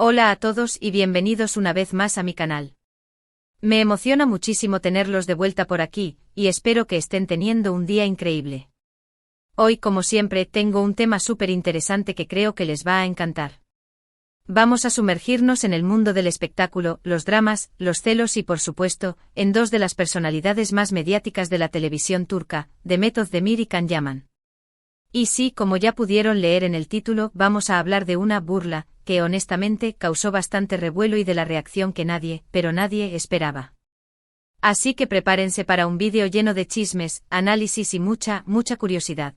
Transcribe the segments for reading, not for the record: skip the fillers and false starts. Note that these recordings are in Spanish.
Hola a todos y bienvenidos una vez más a mi canal. Me emociona muchísimo tenerlos de vuelta por aquí, y espero que estén teniendo un día increíble. Hoy, como siempre, tengo un tema súper interesante que creo que les va a encantar. Vamos a sumergirnos en el mundo del espectáculo, los dramas, los celos y, por supuesto, en dos de las personalidades más mediáticas de la televisión turca, Demet Özdemir y Can Yaman. Y sí, como ya pudieron leer en el título, vamos a hablar de una burla, que honestamente causó bastante revuelo y de la reacción que nadie, pero nadie, esperaba. Así que prepárense para un vídeo lleno de chismes, análisis y mucha curiosidad.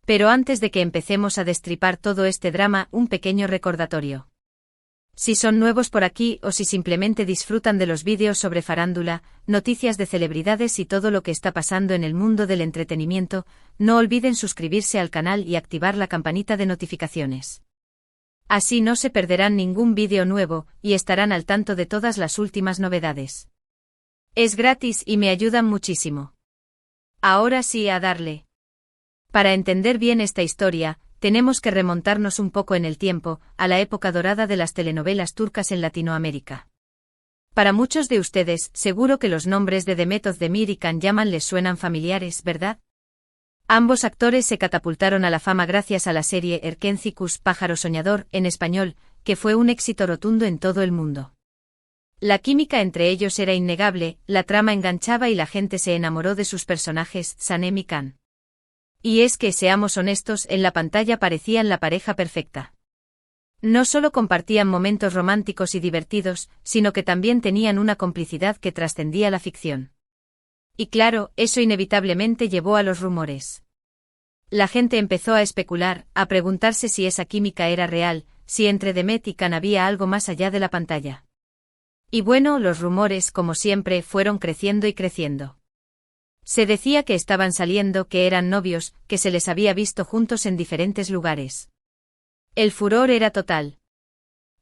Pero antes de que empecemos a destripar todo este drama, un pequeño recordatorio. Si son nuevos por aquí o si simplemente disfrutan de los vídeos sobre farándula, noticias de celebridades y todo lo que está pasando en el mundo del entretenimiento, no olviden suscribirse al canal y activar la campanita de notificaciones. Así no se perderán ningún vídeo nuevo y estarán al tanto de todas las últimas novedades. Es gratis y me ayudan muchísimo. Ahora sí, a darle. Para entender bien esta historia, tenemos que remontarnos un poco en el tiempo, a la época dorada de las telenovelas turcas en Latinoamérica. Para muchos de ustedes, seguro que los nombres de Demet Özdemir y Can Yaman les suenan familiares, ¿verdad? Ambos actores se catapultaron a la fama gracias a la serie Erkenci Pájaro Soñador, en español, que fue un éxito rotundo en todo el mundo. La química entre ellos era innegable, la trama enganchaba y la gente se enamoró de sus personajes, Sanem y Can. Y es que, seamos honestos, en la pantalla parecían la pareja perfecta. No solo compartían momentos románticos y divertidos, sino que también tenían una complicidad que trascendía la ficción. Y claro, eso inevitablemente llevó a los rumores. La gente empezó a especular, a preguntarse si esa química era real, si entre Demet y Can había algo más allá de la pantalla. Y bueno, los rumores, como siempre, fueron creciendo y creciendo. Se decía que estaban saliendo, que eran novios, que se les había visto juntos en diferentes lugares. El furor era total.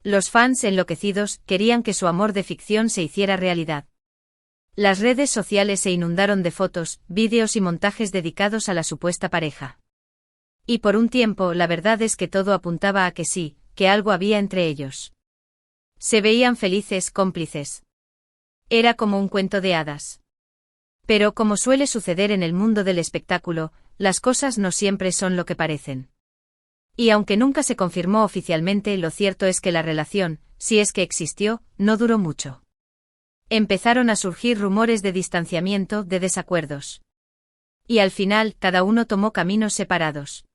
Los fans enloquecidos querían que su amor de ficción se hiciera realidad. Las redes sociales se inundaron de fotos, vídeos y montajes dedicados a la supuesta pareja. Y por un tiempo la verdad es que todo apuntaba a que sí, que algo había entre ellos. Se veían felices, cómplices. Era como un cuento de hadas. Pero como suele suceder en el mundo del espectáculo, las cosas no siempre son lo que parecen. Y aunque nunca se confirmó oficialmente, lo cierto es que la relación, si es que existió, no duró mucho. Empezaron a surgir rumores de distanciamiento, de desacuerdos. Y al final, cada uno tomó caminos separados.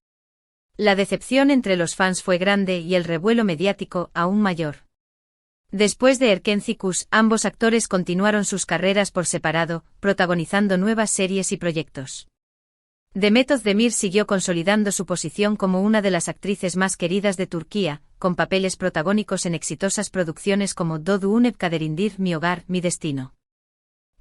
La decepción entre los fans fue grande y el revuelo mediático aún mayor. Después de Erkenci, ambos actores continuaron sus carreras por separado, protagonizando nuevas series y proyectos. Demet Özdemir siguió consolidando su posición como una de las actrices más queridas de Turquía, con papeles protagónicos en exitosas producciones como Doğduğum Ev Kaderindir, Mi Hogar, Mi Destino.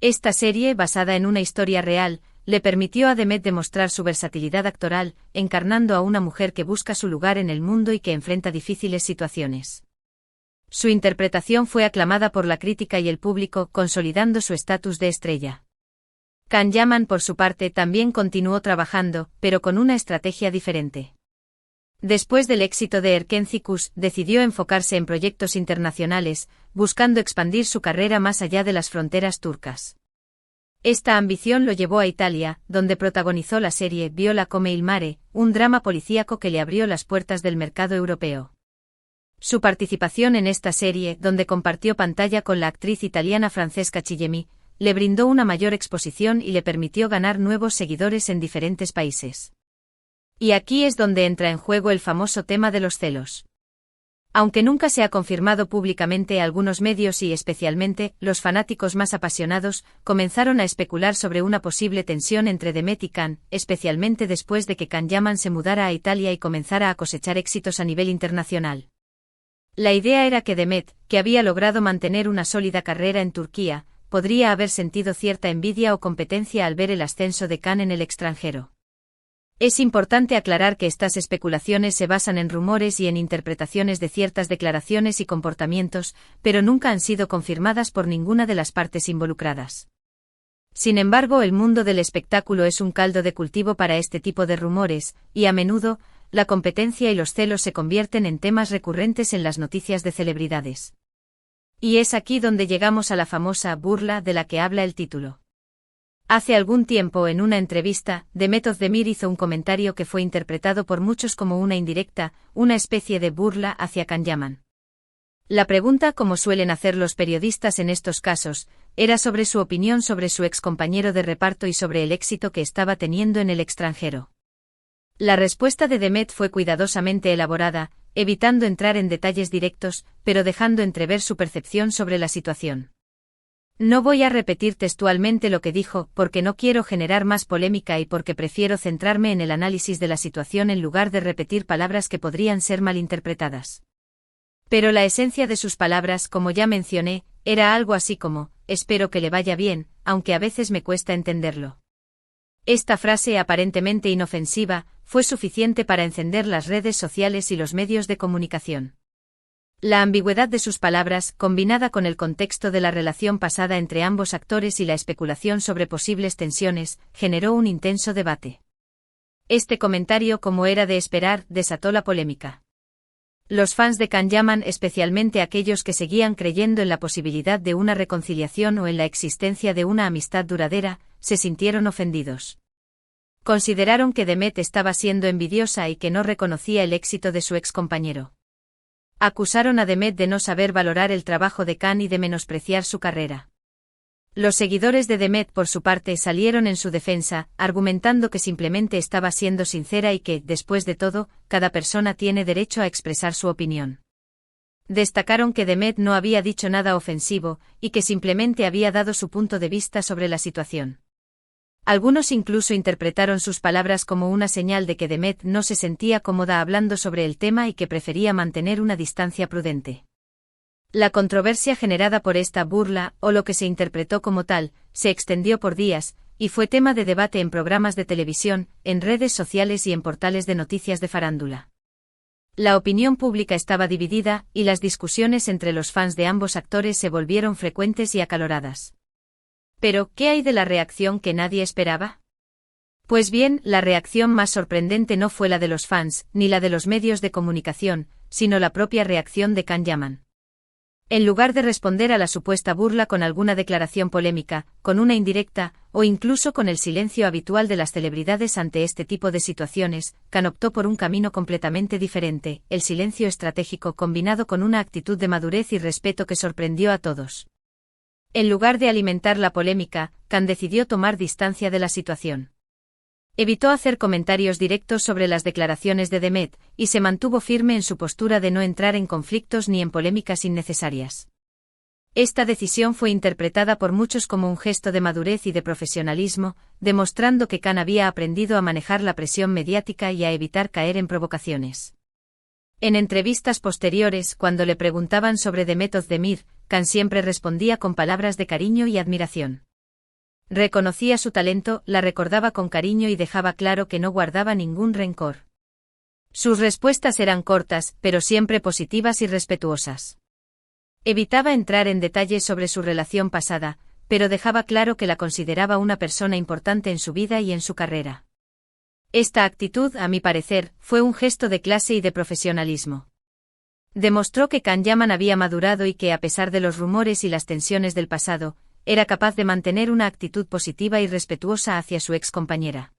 Esta serie, basada en una historia real, le permitió a Demet demostrar su versatilidad actoral, encarnando a una mujer que busca su lugar en el mundo y que enfrenta difíciles situaciones. Su interpretación fue aclamada por la crítica y el público, consolidando su estatus de estrella. Can Yaman, por su parte, también continuó trabajando, pero con una estrategia diferente. Después del éxito de Erkenci, decidió enfocarse en proyectos internacionales, buscando expandir su carrera más allá de las fronteras turcas. Esta ambición lo llevó a Italia, donde protagonizó la serie Viola come il mare, un drama policíaco que le abrió las puertas del mercado europeo. Su participación en esta serie, donde compartió pantalla con la actriz italiana Francesca Chillemi, le brindó una mayor exposición y le permitió ganar nuevos seguidores en diferentes países. Y aquí es donde entra en juego el famoso tema de los celos. Aunque nunca se ha confirmado públicamente, algunos medios y especialmente los fanáticos más apasionados comenzaron a especular sobre una posible tensión entre Demet y Can, especialmente después de que Can Yaman se mudara a Italia y comenzara a cosechar éxitos a nivel internacional. La idea era que Demet, que había logrado mantener una sólida carrera en Turquía, podría haber sentido cierta envidia o competencia al ver el ascenso de Can en el extranjero. Es importante aclarar que estas especulaciones se basan en rumores y en interpretaciones de ciertas declaraciones y comportamientos, pero nunca han sido confirmadas por ninguna de las partes involucradas. Sin embargo, el mundo del espectáculo es un caldo de cultivo para este tipo de rumores, y a menudo, la competencia y los celos se convierten en temas recurrentes en las noticias de celebridades. Y es aquí donde llegamos a la famosa burla de la que habla el título. Hace algún tiempo, en una entrevista, Demet Özdemir hizo un comentario que fue interpretado por muchos como una indirecta, una especie de burla hacia Can Yaman. La pregunta, como suelen hacer los periodistas en estos casos, era sobre su opinión sobre su excompañero de reparto y sobre el éxito que estaba teniendo en el extranjero. La respuesta de Demet fue cuidadosamente elaborada, evitando entrar en detalles directos, pero dejando entrever su percepción sobre la situación. No voy a repetir textualmente lo que dijo, porque no quiero generar más polémica y porque prefiero centrarme en el análisis de la situación en lugar de repetir palabras que podrían ser malinterpretadas. Pero la esencia de sus palabras, como ya mencioné, era algo así como: espero que le vaya bien, aunque a veces me cuesta entenderlo. Esta frase aparentemente inofensiva fue suficiente para encender las redes sociales y los medios de comunicación. La ambigüedad de sus palabras, combinada con el contexto de la relación pasada entre ambos actores y la especulación sobre posibles tensiones, generó un intenso debate. Este comentario, como era de esperar, desató la polémica. Los fans de Can Yaman, especialmente aquellos que seguían creyendo en la posibilidad de una reconciliación o en la existencia de una amistad duradera, se sintieron ofendidos. Consideraron que Demet estaba siendo envidiosa y que no reconocía el éxito de su excompañero. Acusaron a Demet de no saber valorar el trabajo de Can y de menospreciar su carrera. Los seguidores de Demet, por su parte, salieron en su defensa, argumentando que simplemente estaba siendo sincera y que, después de todo, cada persona tiene derecho a expresar su opinión. Destacaron que Demet no había dicho nada ofensivo, y que simplemente había dado su punto de vista sobre la situación. Algunos incluso interpretaron sus palabras como una señal de que Demet no se sentía cómoda hablando sobre el tema y que prefería mantener una distancia prudente. La controversia generada por esta burla, o lo que se interpretó como tal, se extendió por días, y fue tema de debate en programas de televisión, en redes sociales y en portales de noticias de farándula. La opinión pública estaba dividida, y las discusiones entre los fans de ambos actores se volvieron frecuentes y acaloradas. Pero, ¿qué hay de la reacción que nadie esperaba? Pues bien, la reacción más sorprendente no fue la de los fans, ni la de los medios de comunicación, sino la propia reacción de Can Yaman. En lugar de responder a la supuesta burla con alguna declaración polémica, con una indirecta, o incluso con el silencio habitual de las celebridades ante este tipo de situaciones, Can optó por un camino completamente diferente: el silencio estratégico combinado con una actitud de madurez y respeto que sorprendió a todos. En lugar de alimentar la polémica, Can decidió tomar distancia de la situación. Evitó hacer comentarios directos sobre las declaraciones de Demet, y se mantuvo firme en su postura de no entrar en conflictos ni en polémicas innecesarias. Esta decisión fue interpretada por muchos como un gesto de madurez y de profesionalismo, demostrando que Can había aprendido a manejar la presión mediática y a evitar caer en provocaciones. En entrevistas posteriores, cuando le preguntaban sobre Demet Özdemir, Can siempre respondía con palabras de cariño y admiración. Reconocía su talento, la recordaba con cariño y dejaba claro que no guardaba ningún rencor. Sus respuestas eran cortas, pero siempre positivas y respetuosas. Evitaba entrar en detalles sobre su relación pasada, pero dejaba claro que la consideraba una persona importante en su vida y en su carrera. Esta actitud, a mi parecer, fue un gesto de clase y de profesionalismo. Demostró que Can Yaman había madurado y que, a pesar de los rumores y las tensiones del pasado, era capaz de mantener una actitud positiva y respetuosa hacia su excompañera.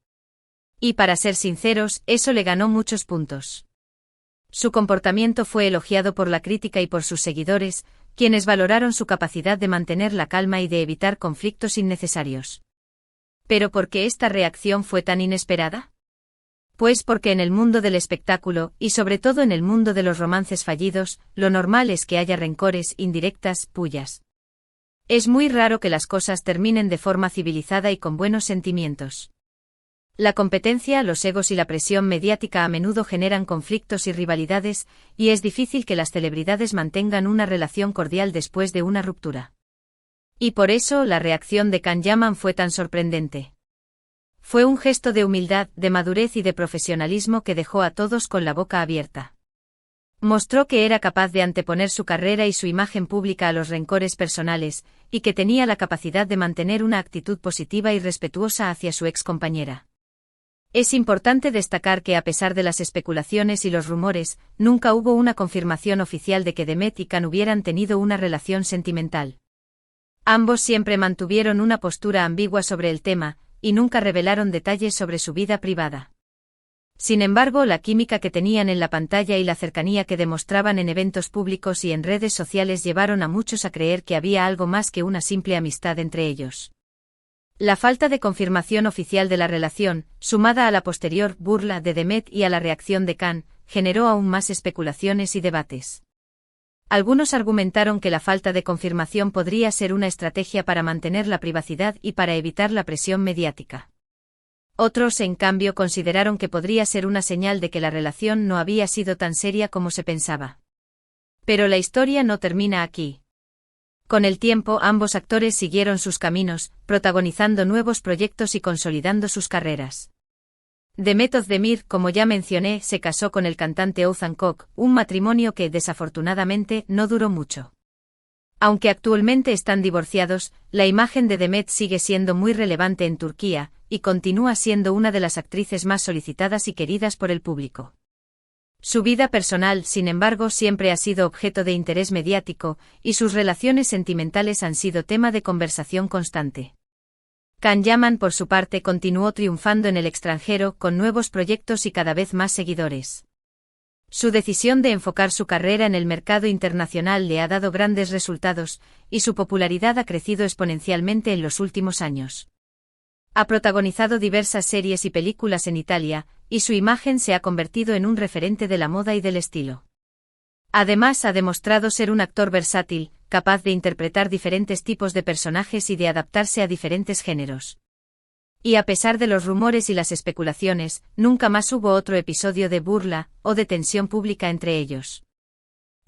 Y para ser sinceros, eso le ganó muchos puntos. Su comportamiento fue elogiado por la crítica y por sus seguidores, quienes valoraron su capacidad de mantener la calma y de evitar conflictos innecesarios. ¿Pero por qué esta reacción fue tan inesperada? Pues porque en el mundo del espectáculo, y sobre todo en el mundo de los romances fallidos, lo normal es que haya rencores, indirectas, pullas. Es muy raro que las cosas terminen de forma civilizada y con buenos sentimientos. La competencia, los egos y la presión mediática a menudo generan conflictos y rivalidades, y es difícil que las celebridades mantengan una relación cordial después de una ruptura. Y por eso la reacción de Can Yaman fue tan sorprendente. Fue un gesto de humildad, de madurez y de profesionalismo que dejó a todos con la boca abierta. Mostró que era capaz de anteponer su carrera y su imagen pública a los rencores personales, y que tenía la capacidad de mantener una actitud positiva y respetuosa hacia su excompañera. Es importante destacar que a pesar de las especulaciones y los rumores, nunca hubo una confirmación oficial de que Demet y Can hubieran tenido una relación sentimental. Ambos siempre mantuvieron una postura ambigua sobre el tema, y nunca revelaron detalles sobre su vida privada. Sin embargo, la química que tenían en la pantalla y la cercanía que demostraban en eventos públicos y en redes sociales llevaron a muchos a creer que había algo más que una simple amistad entre ellos. La falta de confirmación oficial de la relación, sumada a la posterior burla de Demet y a la reacción de Can, generó aún más especulaciones y debates. Algunos argumentaron que la falta de confirmación podría ser una estrategia para mantener la privacidad y para evitar la presión mediática. Otros, en cambio, consideraron que podría ser una señal de que la relación no había sido tan seria como se pensaba. Pero la historia no termina aquí. Con el tiempo, ambos actores siguieron sus caminos, protagonizando nuevos proyectos y consolidando sus carreras. Demet Özdemir, como ya mencioné, se casó con el cantante Oğuzhan Koç, un matrimonio que, desafortunadamente, no duró mucho. Aunque actualmente están divorciados, la imagen de Demet sigue siendo muy relevante en Turquía, y continúa siendo una de las actrices más solicitadas y queridas por el público. Su vida personal, sin embargo, siempre ha sido objeto de interés mediático, y sus relaciones sentimentales han sido tema de conversación constante. Can Yaman, por su parte, continuó triunfando en el extranjero con nuevos proyectos y cada vez más seguidores. Su decisión de enfocar su carrera en el mercado internacional le ha dado grandes resultados, y su popularidad ha crecido exponencialmente en los últimos años. Ha protagonizado diversas series y películas en Italia, y su imagen se ha convertido en un referente de la moda y del estilo. Además, ha demostrado ser un actor versátil, capaz de interpretar diferentes tipos de personajes y de adaptarse a diferentes géneros. Y a pesar de los rumores y las especulaciones, nunca más hubo otro episodio de burla o de tensión pública entre ellos.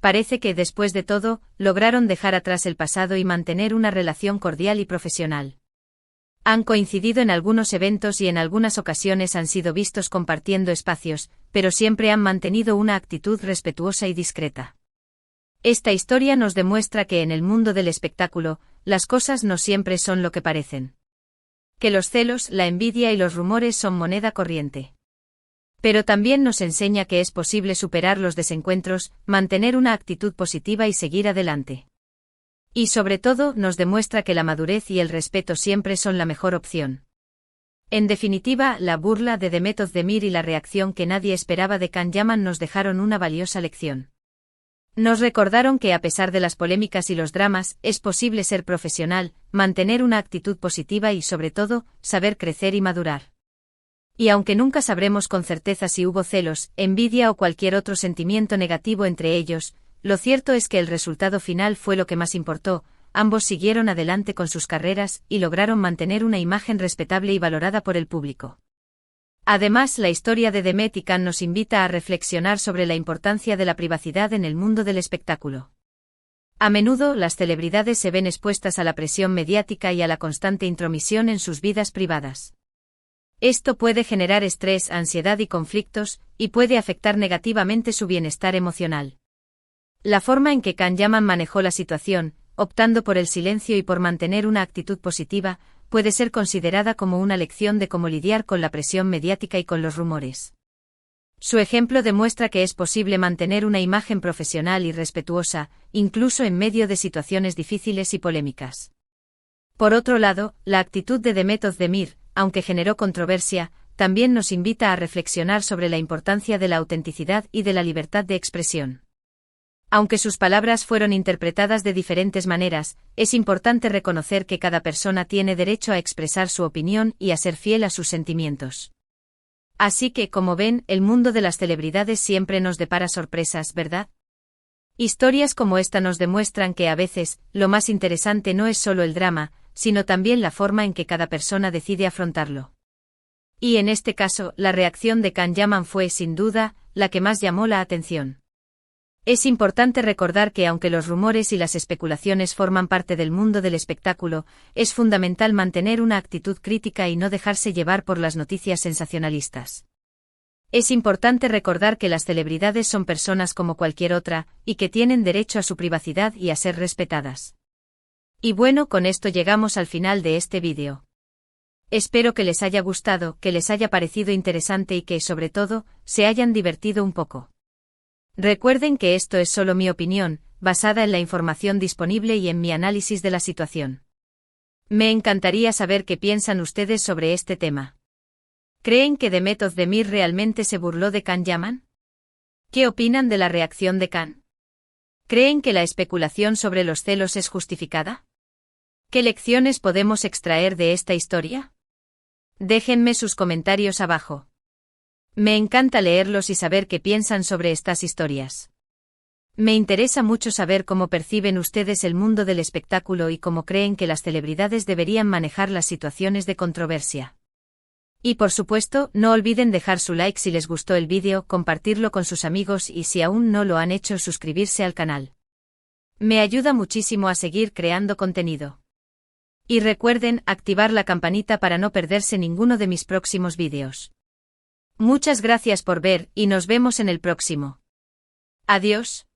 Parece que, después de todo, lograron dejar atrás el pasado y mantener una relación cordial y profesional. Han coincidido en algunos eventos y en algunas ocasiones han sido vistos compartiendo espacios, pero siempre han mantenido una actitud respetuosa y discreta. Esta historia nos demuestra que en el mundo del espectáculo, las cosas no siempre son lo que parecen. Que los celos, la envidia y los rumores son moneda corriente. Pero también nos enseña que es posible superar los desencuentros, mantener una actitud positiva y seguir adelante. Y sobre todo, nos demuestra que la madurez y el respeto siempre son la mejor opción. En definitiva, la burla de Demet Özdemir y la reacción que nadie esperaba de Can Yaman nos dejaron una valiosa lección. Nos recordaron que a pesar de las polémicas y los dramas, es posible ser profesional, mantener una actitud positiva y, sobre todo, saber crecer y madurar. Y aunque nunca sabremos con certeza si hubo celos, envidia o cualquier otro sentimiento negativo entre ellos, lo cierto es que el resultado final fue lo que más importó. Ambos siguieron adelante con sus carreras y lograron mantener una imagen respetable y valorada por el público. Además, la historia de Demet y Can nos invita a reflexionar sobre la importancia de la privacidad en el mundo del espectáculo. A menudo, las celebridades se ven expuestas a la presión mediática y a la constante intromisión en sus vidas privadas. Esto puede generar estrés, ansiedad y conflictos, y puede afectar negativamente su bienestar emocional. La forma en que Can Yaman manejó la situación, optando por el silencio y por mantener una actitud positiva, puede ser considerada como una lección de cómo lidiar con la presión mediática y con los rumores. Su ejemplo demuestra que es posible mantener una imagen profesional y respetuosa, incluso en medio de situaciones difíciles y polémicas. Por otro lado, la actitud de Demet Özdemir, aunque generó controversia, también nos invita a reflexionar sobre la importancia de la autenticidad y de la libertad de expresión. Aunque sus palabras fueron interpretadas de diferentes maneras, es importante reconocer que cada persona tiene derecho a expresar su opinión y a ser fiel a sus sentimientos. Así que, como ven, el mundo de las celebridades siempre nos depara sorpresas, ¿verdad? Historias como esta nos demuestran que a veces, lo más interesante no es solo el drama, sino también la forma en que cada persona decide afrontarlo. Y en este caso, la reacción de Can Yaman fue, sin duda, la que más llamó la atención. Es importante recordar que aunque los rumores y las especulaciones forman parte del mundo del espectáculo, es fundamental mantener una actitud crítica y no dejarse llevar por las noticias sensacionalistas. Es importante recordar que las celebridades son personas como cualquier otra, y que tienen derecho a su privacidad y a ser respetadas. Y bueno, con esto llegamos al final de este vídeo. Espero que les haya gustado, que les haya parecido interesante y que, sobre todo, se hayan divertido un poco. Recuerden que esto es solo mi opinión, basada en la información disponible y en mi análisis de la situación. Me encantaría saber qué piensan ustedes sobre este tema. ¿Creen que Demet Özdemir realmente se burló de Can Yaman? ¿Qué opinan de la reacción de Can? ¿Creen que la especulación sobre los celos es justificada? ¿Qué lecciones podemos extraer de esta historia? Déjenme sus comentarios abajo. Me encanta leerlos y saber qué piensan sobre estas historias. Me interesa mucho saber cómo perciben ustedes el mundo del espectáculo y cómo creen que las celebridades deberían manejar las situaciones de controversia. Y por supuesto, no olviden dejar su like si les gustó el vídeo, compartirlo con sus amigos y si aún no lo han hecho, suscribirse al canal. Me ayuda muchísimo a seguir creando contenido. Y recuerden activar la campanita para no perderse ninguno de mis próximos vídeos. Muchas gracias por ver y nos vemos en el próximo. Adiós.